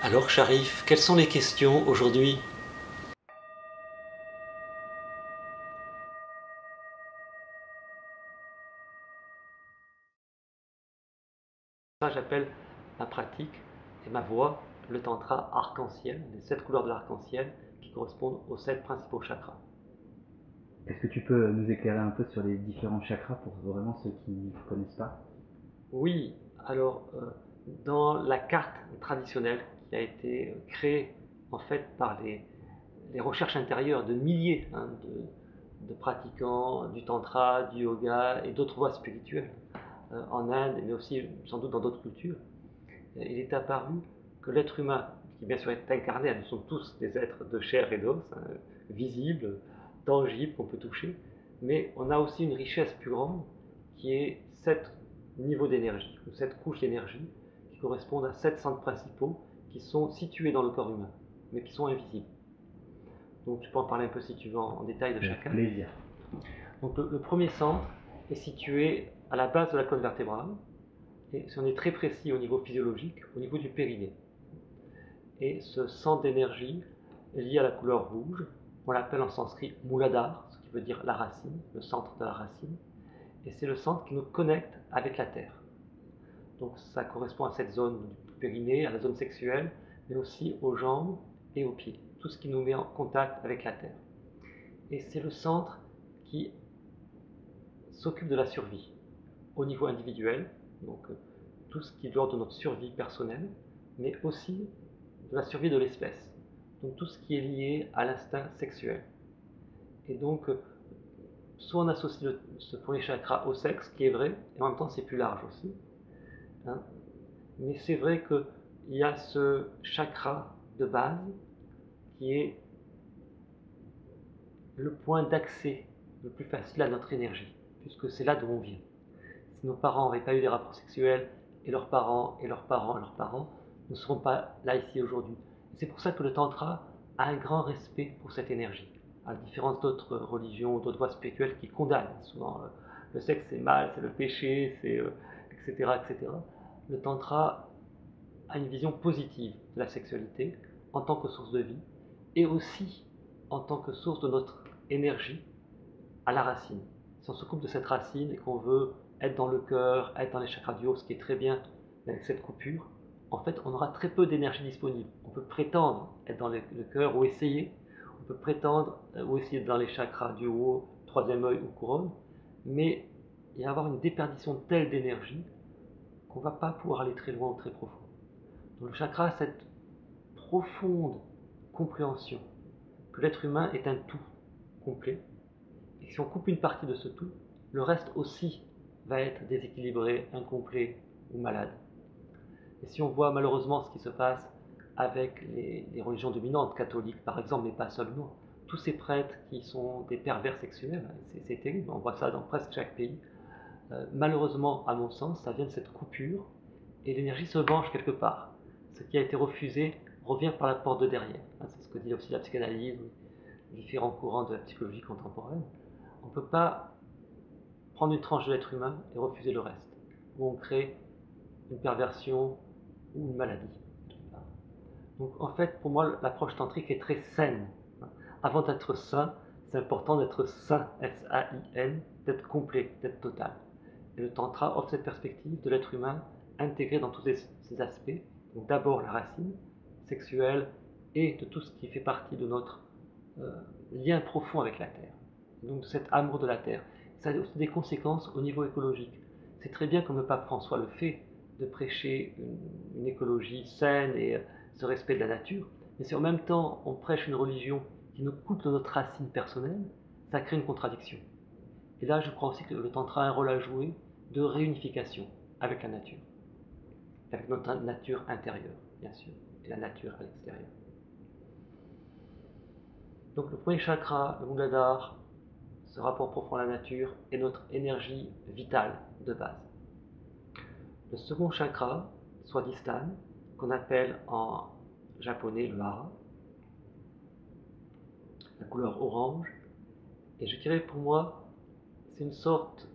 Alors Sharif, quelles sont les questions aujourd'hui? Ça j'appelle ma pratique et ma voie, le tantra arc-en-ciel, les 7 couleurs de l'arc-en-ciel qui correspondent aux 7 principaux chakras. Est-ce que tu peux nous éclairer un peu sur les différents chakras pour vraiment ceux qui ne connaissent pas? Oui, alors dans la carte traditionnelle qui a été créée en fait par les recherches intérieures de milliers de pratiquants du tantra, du yoga et d'autres voies spirituelles en Inde, mais aussi sans doute dans d'autres cultures, il est apparu que l'être humain, qui bien sûr est incarné, nous sommes tous des êtres de chair et d'os, hein, visibles, tangibles, qu'on peut toucher, mais on a aussi une richesse plus grande qui est 7 niveaux d'énergie, ou 7 couches d'énergie, qui correspondent à 7 centres principaux qui sont situés dans le corps humain, mais qui sont invisibles. Donc tu peux en parler un peu si tu veux en détail de Avec chacun. plaisir. Donc le premier centre est situé à la base de la colonne vertébrale, et si on est très précis au niveau physiologique, au niveau du périnée. Et ce centre d'énergie est lié à la couleur rouge. On l'appelle en sanskrit Muladhara, ce qui veut dire la racine, le centre de la racine. Et c'est le centre qui nous connecte avec la terre. Donc ça correspond à cette zone du périnée, à la zone sexuelle, mais aussi aux jambes et aux pieds. Tout ce qui nous met en contact avec la terre. Et c'est le centre qui s'occupe de la survie au niveau individuel, donc tout ce qui est de l'ordre de notre survie personnelle, mais aussi de la survie de l'espèce, donc tout ce qui est lié à l'instinct sexuel. Et donc, soit on associe ce premier chakra au sexe, qui est vrai, et en même temps c'est plus large aussi, hein. Mais c'est vrai qu'il y a ce chakra de base qui est le point d'accès le plus facile à notre énergie, puisque c'est là d'où on vient. Si nos parents n'avaient pas eu des rapports sexuels, et leurs parents, et leurs parents, et leurs parents, nous ne serons pas là ici aujourd'hui. C'est pour ça que le tantra a un grand respect pour cette énergie, à la différence d'autres religions, d'autres voies spirituelles qui condamnent souvent le sexe c'est mal, c'est le péché, c'est etc., etc. Le tantra a une vision positive de la sexualité en tant que source de vie et aussi en tant que source de notre énergie à la racine. Si on se coupe de cette racine et qu'on veut être dans le cœur, être dans les chakras du haut, ce qui est très bien avec cette coupure, en fait, on aura très peu d'énergie disponible. On peut prétendre être dans le cœur ou essayer. On peut prétendre ou essayer d'être dans les chakras du haut, troisième œil ou couronne, mais il va y avoir une déperdition telle d'énergie qu'on ne va pas pouvoir aller très loin ou très profond. Donc le chakra a cette profonde compréhension que l'être humain est un tout complet. Et si on coupe une partie de ce tout, le reste aussi va être déséquilibré, incomplet ou malade. Et si on voit malheureusement ce qui se passe avec les religions dominantes, catholiques par exemple, mais pas seulement, tous ces prêtres qui sont des pervers sexuels, c'est terrible, on voit ça dans presque chaque pays. Malheureusement, à mon sens, ça vient de cette coupure et l'énergie se venge quelque part. Ce qui a été refusé revient par la porte de derrière. C'est ce que dit aussi la psychanalyse, différents courants de la psychologie contemporaine. On ne peut pas prendre une tranche de l'être humain et refuser le reste, où on crée une perversion ou une maladie. Donc en fait, pour moi, l'approche tantrique est très saine. Avant d'être sain, c'est important d'être sain, S-A-I-N, d'être complet, d'être total. Et le tantra offre cette perspective de l'être humain intégré dans tous ces aspects. Donc d'abord la racine sexuelle et de tout ce qui fait partie de notre lien profond avec la Terre. Donc de cet amour de la Terre. Ça a aussi des conséquences au niveau écologique. C'est très bien comme le pape François le fait, de prêcher une écologie saine et ce respect de la nature, mais si en même temps on prêche une religion qui nous coupe de notre racine personnelle, ça crée une contradiction. Et là, je crois aussi que le tantra a un rôle à jouer de réunification avec la nature, avec notre nature intérieure, bien sûr, et la nature à l'extérieur. Donc le premier chakra, le Muladhara, ce rapport profond à la nature, est notre énergie vitale de base. Le second chakra, Swadhisthana, qu'on appelle en japonais le hara, la couleur orange, et je dirais pour moi, c'est une sorte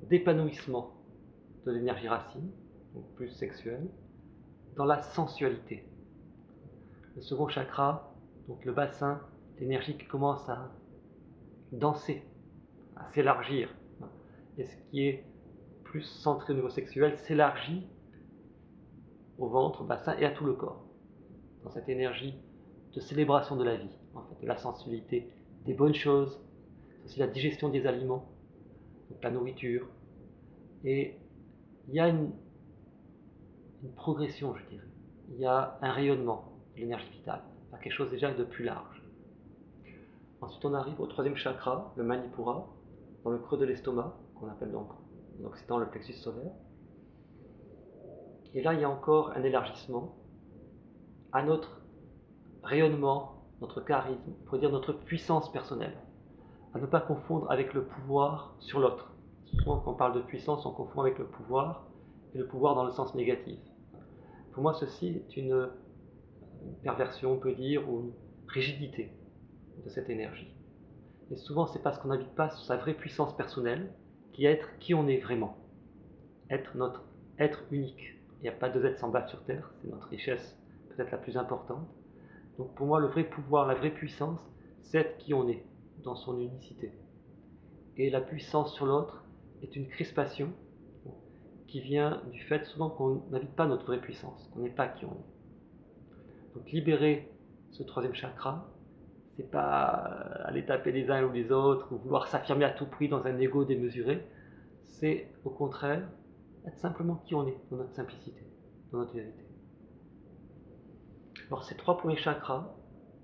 d'épanouissement de l'énergie racine, donc plus sexuelle, dans la sensualité. Le second chakra, donc le bassin, l'énergie qui commence à danser, à s'élargir. Et ce qui est plus centré au niveau sexuel s'élargit au ventre, au bassin et à tout le corps. Dans cette énergie de célébration de la vie, en fait, de la sensualité, des bonnes choses, aussi la digestion des aliments, donc la nourriture. Et il y a une progression, je dirais. Il y a un rayonnement de l'énergie vitale, quelque chose déjà de plus large. Ensuite, on arrive au troisième chakra, le Manipura, dans le creux de l'estomac, qu'on appelle donc en occitan le plexus solaire. Et là, il y a encore un élargissement à notre rayonnement, notre charisme, on pourrait dire notre puissance personnelle, à ne pas confondre avec le pouvoir sur l'autre. Souvent, quand on parle de puissance, on confond avec le pouvoir, et le pouvoir dans le sens négatif. Pour moi, ceci est une perversion, on peut dire, ou une rigidité de cette énergie. Et souvent, c'est parce qu'on n'habite pas sur sa vraie puissance personnelle, qui est être qui on est vraiment. Être notre être unique. Il n'y a pas deux êtres semblables sur Terre, c'est notre richesse peut-être la plus importante. Donc pour moi, le vrai pouvoir, la vraie puissance, c'est être qui on est, dans son unicité. Et la puissance sur l'autre est une crispation qui vient du fait souvent qu'on n'habite pas notre vraie puissance, qu'on n'est pas qui on est. Donc libérer ce troisième chakra, c'est pas aller taper les uns ou les autres, ou vouloir s'affirmer à tout prix dans un ego démesuré, c'est au contraire être simplement qui on est, dans notre simplicité, dans notre vérité. Alors ces trois premiers chakras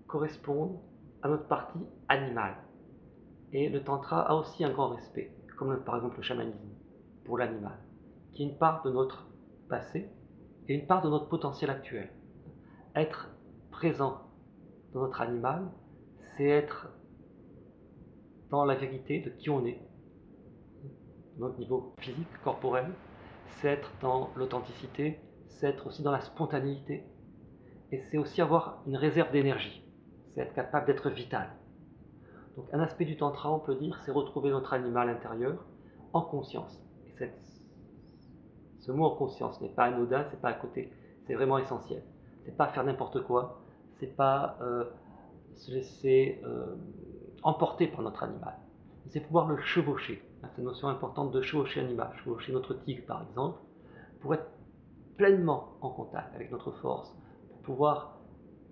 correspondent à notre partie animale. Et le tantra a aussi un grand respect, comme par exemple le chamanisme, pour l'animal, qui est une part de notre passé et une part de notre potentiel actuel. Être présent dans notre animal, c'est être dans la vérité de qui on est, notre niveau physique, corporel, c'est être dans l'authenticité, c'est être aussi dans la spontanéité, et c'est aussi avoir une réserve d'énergie, c'est être capable d'être vital. Donc un aspect du tantra, on peut dire, c'est retrouver notre animal intérieur en conscience. Et ce mot en conscience n'est pas anodin, c'est pas à côté, c'est vraiment essentiel. C'est pas faire n'importe quoi, c'est pas se laisser emporter par notre animal. C'est pouvoir le chevaucher. Cette notion importante de chevaucher l'animal, chevaucher notre tigre par exemple, pour être pleinement en contact avec notre force, pour pouvoir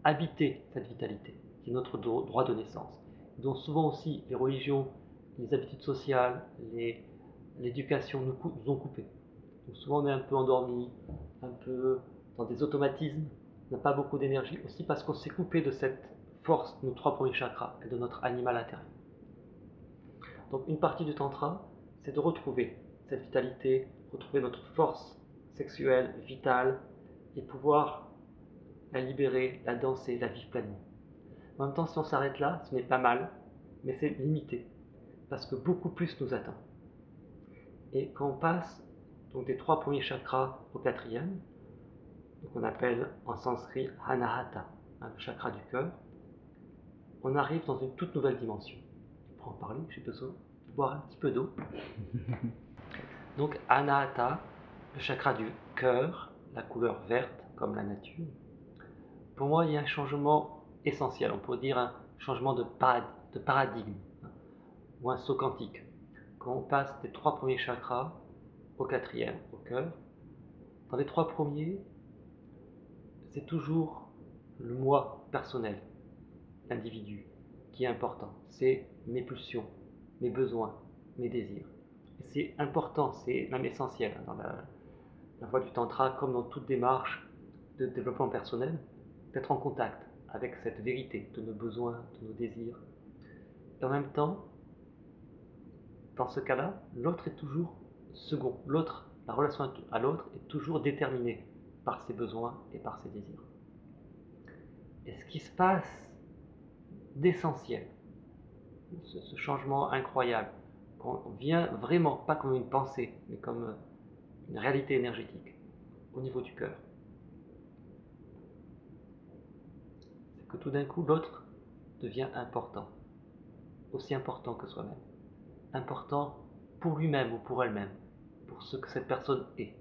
habiter cette vitalité, qui est notre droit de naissance, dont souvent aussi les religions, les habitudes sociales, l'éducation nous ont coupé. Donc souvent on est un peu endormi, un peu dans des automatismes, on n'a pas beaucoup d'énergie, aussi parce qu'on s'est coupé de cette force de nos trois premiers chakras et de notre animal intérieur. Donc une partie du tantra, c'est de retrouver cette vitalité, retrouver notre force sexuelle, vitale, et pouvoir la libérer, la danser, la vivre pleinement. En même temps, si on s'arrête là, ce n'est pas mal, mais c'est limité, parce que beaucoup plus nous attend. Et quand on passe donc des trois premiers chakras au quatrième, qu'on appelle en sanskrit Anahata, le chakra du cœur, on arrive dans une toute nouvelle dimension. Pour en parler, j'ai besoin de boire un petit peu d'eau. Donc Anahata, le chakra du cœur, la couleur verte comme la nature. Pour moi, il y a un changement essentiel, on pourrait dire un changement de paradigme, ou un saut quantique. Quand on passe des trois premiers chakras au quatrième, au cœur, dans les trois premiers, c'est toujours le moi personnel, l'individu, qui est important. C'est mes pulsions, mes besoins, mes désirs. Et c'est important, c'est même essentiel dans la voie du tantra, comme dans toute démarche de développement personnel, d'être en contact avec cette vérité de nos besoins, de nos désirs. Et en même temps, dans ce cas-là, l'autre est toujours second. L'autre, la relation à l'autre est toujours déterminée par ses besoins et par ses désirs. Et ce qui se passe d'essentiel, ce changement incroyable, qu'on vient vraiment, pas comme une pensée, mais comme une réalité énergétique, au niveau du cœur, c'est que tout d'un coup, l'autre devient important, aussi important que soi-même, important pour lui-même ou pour elle-même, pour ce que cette personne est.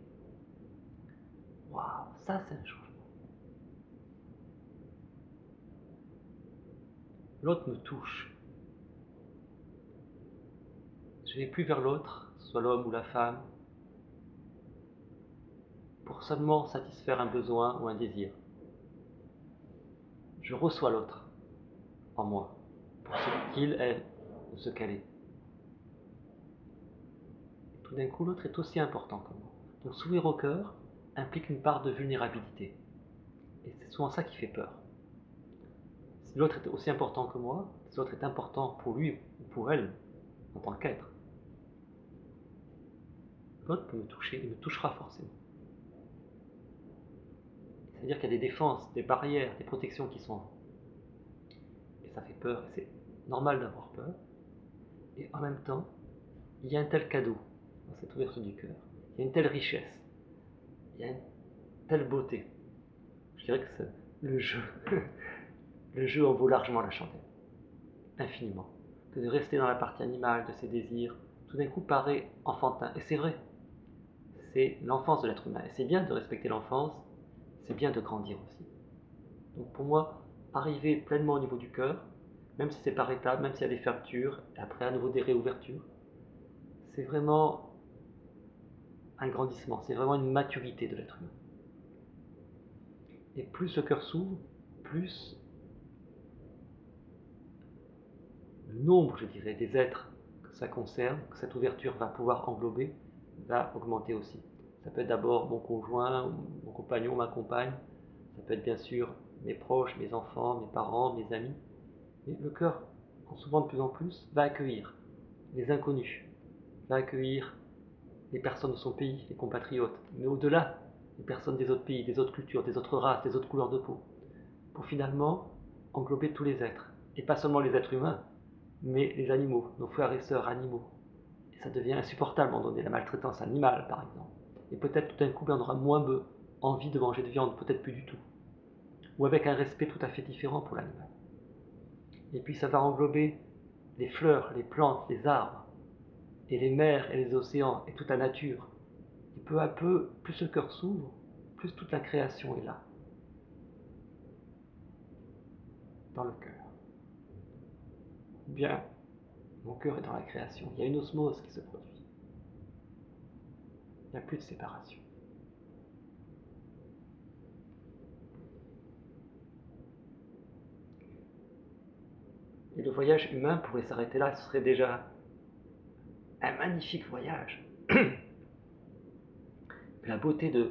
Waouh, ça c'est un changement. l'autre me touche. Je vais plus vers l'autre, soit l'homme ou la femme, pour seulement satisfaire un besoin ou un désir. Je reçois l'autre en moi, pour ce qu'il est ou ce qu'elle est. Tout d'un coup, l'autre est aussi important que moi. Donc s'ouvrir au cœur implique une part de vulnérabilité. Et c'est souvent ça qui fait peur. Si l'autre est aussi important que moi, si l'autre est important pour lui ou pour elle, en tant qu'être, l'autre peut me toucher, il me touchera forcément. C'est-à-dire qu'il y a des défenses, des barrières, des protections qui sont. Et ça fait peur, et c'est normal d'avoir peur. Et en même temps, il y a un tel cadeau dans cette ouverture du cœur. Il y a une telle richesse. Il y a une telle beauté. Je dirais que le jeu, le jeu en vaut largement la chandelle. Infiniment. Que de rester dans la partie animale de ses désirs, tout d'un coup paraît enfantin. Et c'est vrai. C'est l'enfance de l'être humain. Et c'est bien de respecter l'enfance, c'est bien de grandir aussi. Donc pour moi, arriver pleinement au niveau du cœur, même si c'est par étapes, même s'il y a des fermetures, et après à nouveau des réouvertures, c'est vraiment un grandissement, c'est vraiment une maturité de l'être humain. Et plus le cœur s'ouvre, plus le nombre, je dirais, des êtres que ça concerne, que cette ouverture va pouvoir englober, va augmenter aussi. Ça peut être d'abord mon conjoint, mon compagnon, ma compagne, ça peut être bien sûr mes proches, mes enfants, mes parents, mes amis. Mais le cœur, en s'ouvrant de plus en plus, va accueillir les inconnus, va accueillir les personnes de son pays, les compatriotes, mais au-delà, les personnes des autres pays, des autres cultures, des autres races, des autres couleurs de peau, pour finalement englober tous les êtres. Et pas seulement les êtres humains, mais les animaux, nos frères et sœurs animaux. Et ça devient insupportable à un moment donné, la maltraitance animale par exemple. Et peut-être tout d'un coup, on aura moins envie de manger de viande, peut-être plus du tout. Ou avec un respect tout à fait différent pour l'animal. Et puis ça va englober les fleurs, les plantes, les arbres, et les mers et les océans, et toute la nature. Et peu à peu, plus le cœur s'ouvre, plus toute la création est là. Dans le cœur. Bien, mon cœur est dans la création. Il y a une osmose qui se produit. Il n'y a plus de séparation. Et le voyage humain pourrait s'arrêter là, ce serait déjà un magnifique voyage. La beauté de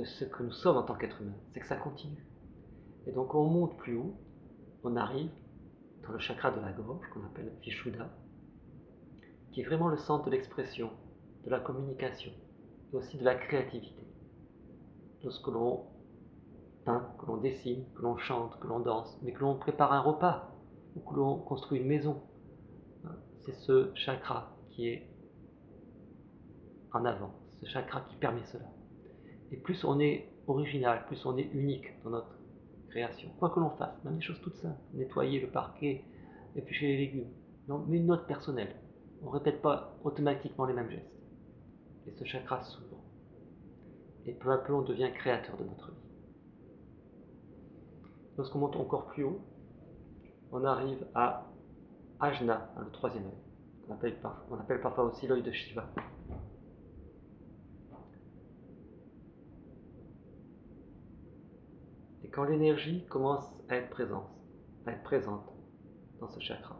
ce que nous sommes en tant qu'être humain, c'est que ça continue. Et donc on monte plus haut, on arrive dans le chakra de la gorge, qu'on appelle Vishuddha, qui est vraiment le centre de l'expression, de la communication, et aussi de la créativité. Lorsque l'on peint, que l'on dessine, que l'on chante, que l'on danse, mais que l'on prépare un repas, ou que l'on construit une maison, c'est ce chakra qui est en avant, ce chakra qui permet cela. Et plus on est original, plus on est unique dans notre création, quoi que l'on fasse, même des choses toutes simples, nettoyer le parquet, éplucher les légumes, non, mais une note personnelle. On ne répète pas automatiquement les mêmes gestes. Et ce chakra s'ouvre. Et peu à peu, on devient créateur de notre vie. Lorsqu'on monte encore plus haut, on arrive à Ajna, le troisième œil. On appelle parfois aussi l'œil de Shiva. Et quand l'énergie commence à être présente dans ce chakra,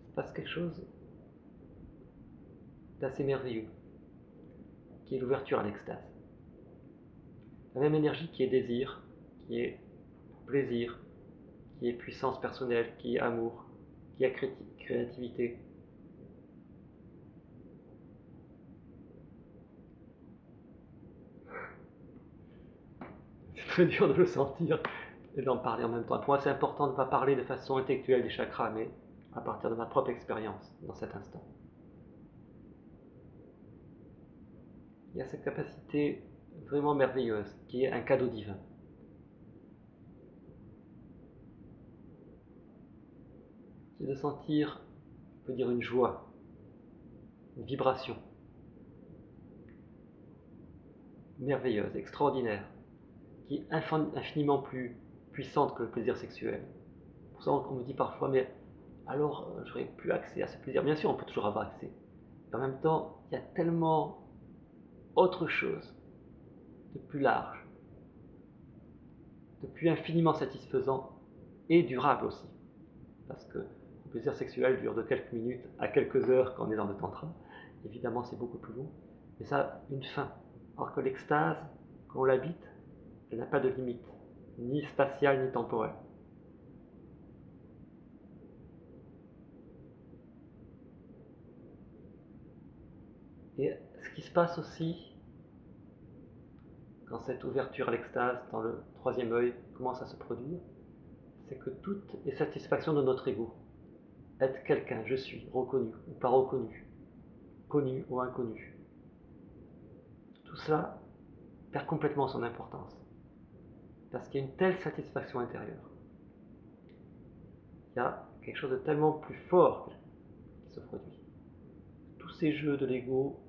il se passe quelque chose d'assez merveilleux, qui est l'ouverture à l'extase. La même énergie qui est désir, qui est plaisir, qui est puissance personnelle, qui est amour, qui est créativité. C'est très dur de le sentir et d'en parler en même temps. Pour moi, c'est important de ne pas parler de façon intellectuelle des chakras, mais à partir de ma propre expérience dans cet instant. Il y a cette capacité vraiment merveilleuse qui est un cadeau divin. C'est de sentir, on peut dire, une joie, une vibration merveilleuse, extraordinaire, qui est infiniment plus puissante que le plaisir sexuel. pour ça qu'on me dit parfois, mais alors j'aurais plus accès à ce plaisir. Bien sûr, on peut toujours avoir accès. Mais en même temps, il y a tellement autre chose de plus large, de plus infiniment satisfaisant et durable aussi. Parce que le plaisir sexuel dure de quelques minutes à quelques heures quand on est dans le tantra. Évidemment, c'est beaucoup plus long. Mais ça a une fin. Alors que l'extase, quand on l'habite, elle n'a pas de limite, ni spatiale ni temporelle. Et ce qui se passe aussi, quand cette ouverture à l'extase, dans le troisième œil, commence à se produire, c'est que toutes les satisfactions de notre ego, être quelqu'un, je suis, reconnu ou pas reconnu, connu ou inconnu, tout ça perd complètement son importance. Parce qu'il y a une telle satisfaction intérieure. Il y a quelque chose de tellement plus fort qui se produit. Tous ces jeux de l'ego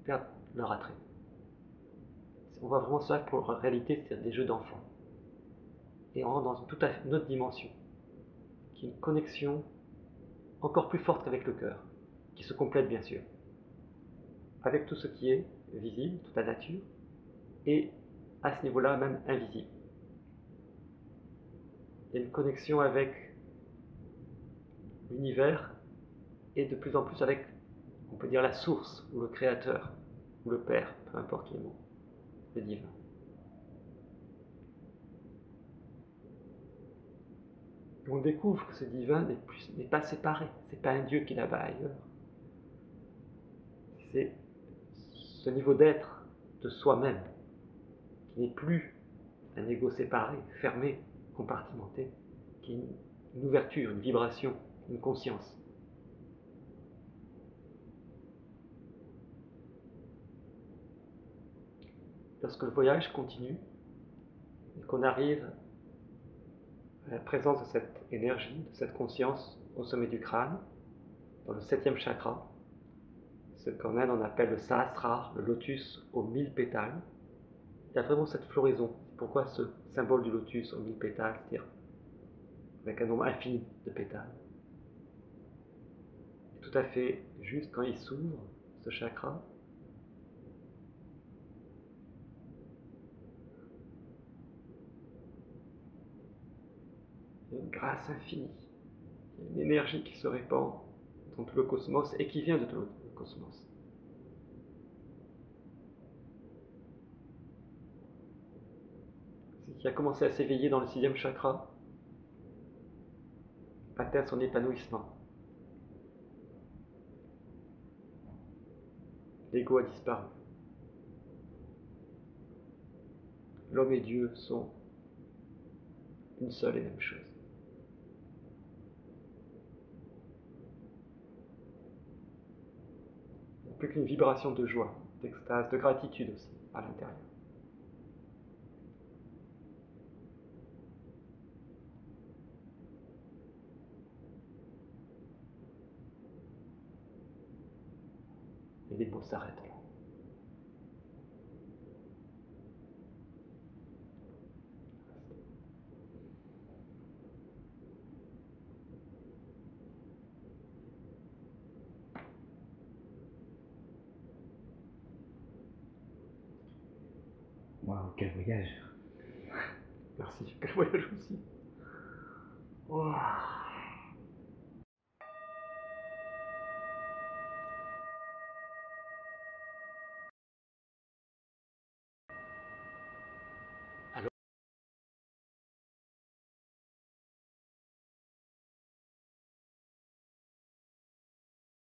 perdent leur attrait. On voit vraiment ça pour la réalité, c'est des jeux d'enfants. Et on rentre dans une autre dimension, qui est une connexion encore plus forte qu'avec le cœur, qui se complète bien sûr, avec tout ce qui est visible, toute la nature, et à ce niveau-là même invisible. Il y a une connexion avec l'univers et de plus en plus avec, on peut dire, la source, ou le créateur, ou le père, peu importe les mots, le divin. Et on découvre que ce divin n'est pas séparé, c'est pas un Dieu qui est là-bas ailleurs. C'est ce niveau d'être de soi-même, qui n'est plus un ego séparé, fermé, compartimenté, qui est une ouverture, une vibration, une conscience. Lorsque le voyage continue, et qu'on arrive à la présence de cette énergie, de cette conscience au sommet du crâne, dans le 7e chakra, ce qu'en Inde on appelle le Sahasrara, le lotus aux 1000 pétales, il y a vraiment cette floraison. Pourquoi ce symbole du lotus aux 1000 pétales, c'est-à-dire avec un nombre infini de pétales. Et tout à fait juste quand il s'ouvre, ce chakra, il y a une grâce infinie, il y a une énergie qui se répand dans tout le cosmos et qui vient de tout le cosmos. Ce qui a commencé à s'éveiller dans le 6e chakra atteint son épanouissement. L'ego a disparu. L'homme et Dieu sont une seule et même chose. Il n'y a plus qu'une vibration de joie, d'extase, de gratitude aussi à l'intérieur. Et les mots s'arrêtent là. Waouh, quel voyage! Merci, quel voyage aussi. Wow.